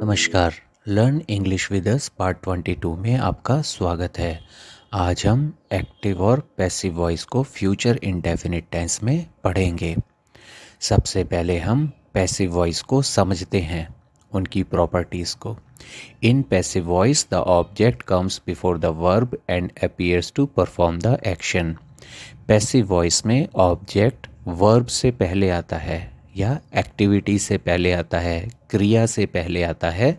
नमस्कार। Learn English with us part 22 में आपका स्वागत है। आज हम एक्टिव और पैसिव वॉइस को फ्यूचर इंडेफिनिट टेंस में पढ़ेंगे। सबसे पहले हम पैसिव वॉइस को समझते हैं, उनकी प्रॉपर्टीज़ को। In passive voice the object comes before the verb and appears to perform the action. Passive voice में ऑब्जेक्ट वर्ब से पहले आता है या एक्टिविटी से पहले आता है, क्रिया से पहले आता है,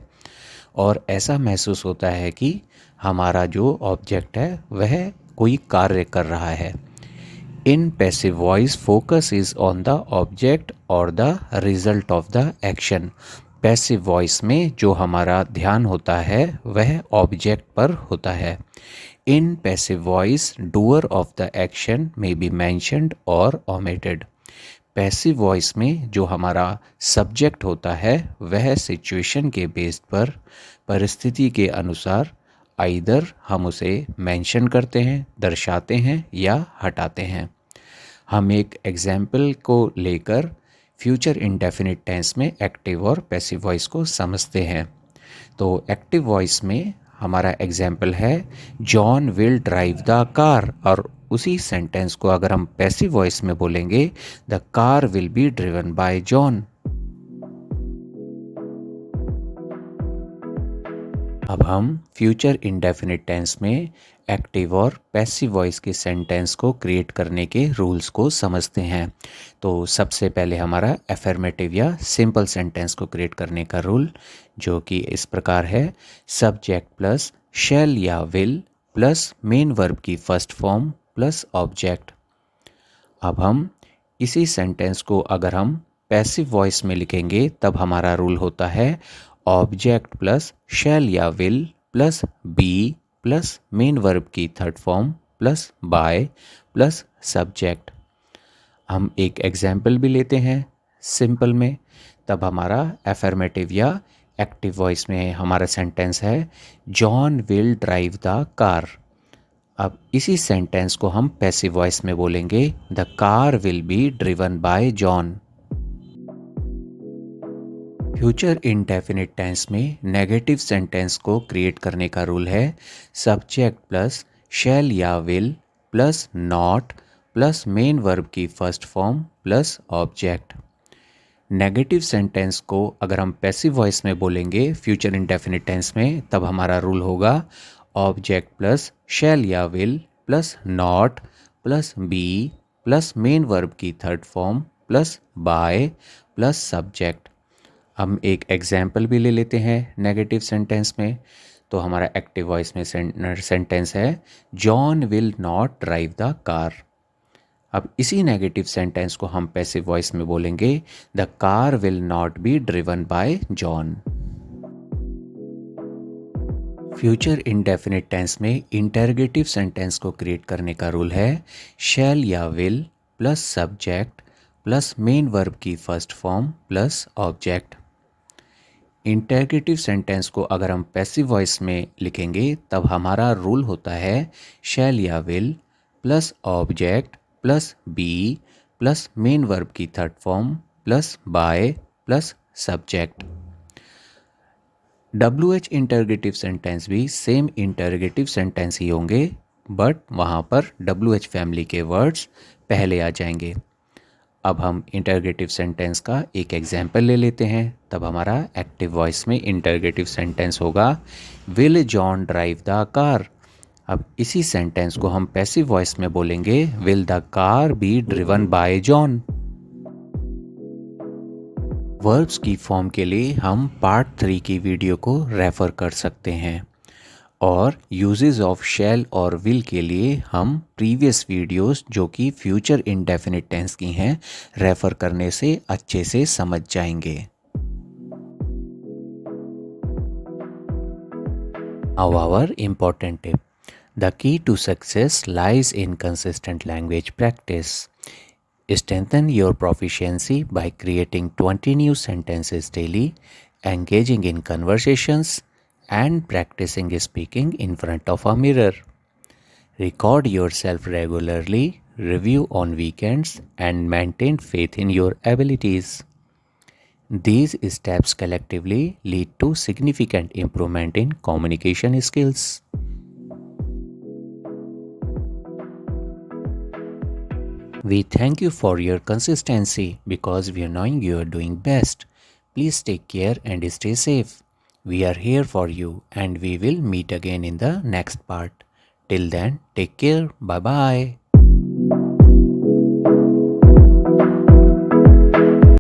और ऐसा महसूस होता है कि हमारा जो ऑब्जेक्ट है वह कोई कार्य कर रहा है। In passive voice focus is on the object और the result of the action. Passive voice में जो हमारा ध्यान होता है वह ऑब्जेक्ट पर होता है। In passive voice doer of the action may be mentioned और ओमिटेड। पैसिव वॉइस में जो हमारा सब्जेक्ट होता है वह सिचुएशन के बेस्ड पर, परिस्थिति के अनुसार आइदर हम उसे मेंशन करते हैं, दर्शाते हैं या हटाते हैं। हम एक एग्जाम्पल को लेकर फ्यूचर इंडेफिनिट टेंस में एक्टिव और पैसिव वॉइस को समझते हैं। तो एक्टिव वॉइस में हमारा एग्जाम्पल है John will drive the car, और उसी सेंटेंस को अगर हम पैसिव वॉइस में बोलेंगे the car will be driven by John. अब हम फ्यूचर इंडेफिनिट टेंस में एक्टिव और पैसिव वॉइस के सेंटेंस को क्रिएट करने के रूल्स को समझते हैं। तो सबसे पहले हमारा एफर्मेटिव या सिंपल सेंटेंस को क्रिएट करने का रूल, जो कि इस प्रकार है, सब्जेक्ट प्लस शैल या विल प्लस मेन वर्ब की फर्स्ट फॉर्म प्लस ऑब्जेक्ट। अब हम इसी सेंटेंस को अगर हम पैसिव वॉइस में लिखेंगे तब हमारा रूल होता है ऑब्जेक्ट प्लस शैल या will plus be plus main verb की third form plus by plus subject. हम एक एग्जाम्पल भी लेते हैं सिंपल में, तब हमारा एफर्मेटिव या एक्टिव वॉइस में हमारा सेंटेंस है John will drive the car. अब इसी सेंटेंस को हम पैसिव वॉइस में बोलेंगे the car will be driven by John. Future indefinite tense में नेगेटिव सेंटेंस को क्रिएट करने का रूल है सब्जेक्ट प्लस शैल या will plus not plus main verb की first form plus object. Negative sentence को अगर हम पैसिव वॉइस में बोलेंगे फ्यूचर इंडेफिनिट टेंस में तब हमारा रूल होगा ऑब्जेक्ट प्लस शैल या will plus not plus be plus main verb की third form plus by plus subject. हम एक एग्जाम्पल भी ले लेते हैं नेगेटिव सेंटेंस में। तो हमारा एक्टिव वॉइस में सेंटेंस है John will not drive the car. अब इसी नेगेटिव सेंटेंस को हम पैसिव वॉइस में बोलेंगे the car will not be driven by John. Future indefinite tense में इंटरोगेटिव सेंटेंस को क्रिएट करने का रूल है शैल या will plus subject plus main verb की first form plus object. Interrogative sentence को अगर हम पैसिव वॉइस में लिखेंगे तब हमारा रूल होता है शैल या will plus object plus be plus main verb की third form plus by plus subject. WH interrogative sentence भी सेम इंटरोगेटिव सेंटेंस ही होंगे, बट वहाँ पर WH फैमिली के वर्ड्स पहले आ जाएंगे। अब हम इंटरोगेटिव सेंटेंस का एक एग्जाम्पल ले लेते हैं, तब हमारा एक्टिव वॉइस में इंटरोगेटिव सेंटेंस होगा will John drive the car. अब इसी सेंटेंस को हम पैसिव वॉइस में बोलेंगे will the car B driven by John. Verbs की फॉर्म के लिए हम पार्ट 3 की वीडियो को रेफ़र कर सकते हैं, और यूजेस ऑफ शैल और विल के लिए हम प्रीवियस वीडियोस जो कि फ्यूचर इंडेफिनिट टेंस की हैं रेफ़र करने से अच्छे से समझ जाएंगे। Our important tip: the key to success lies in consistent language practice. Strengthen your proficiency by creating 20 new sentences daily, engaging in conversations, and practicing speaking in front of a mirror. Record yourself regularly, review on weekends, and maintain faith in your abilities. These steps collectively lead to significant improvement in communication skills. We thank you for your consistency because we are knowing you are doing best. Please take care and stay safe. We are here for you and we will meet again in the next part. Till then, take care. Bye bye.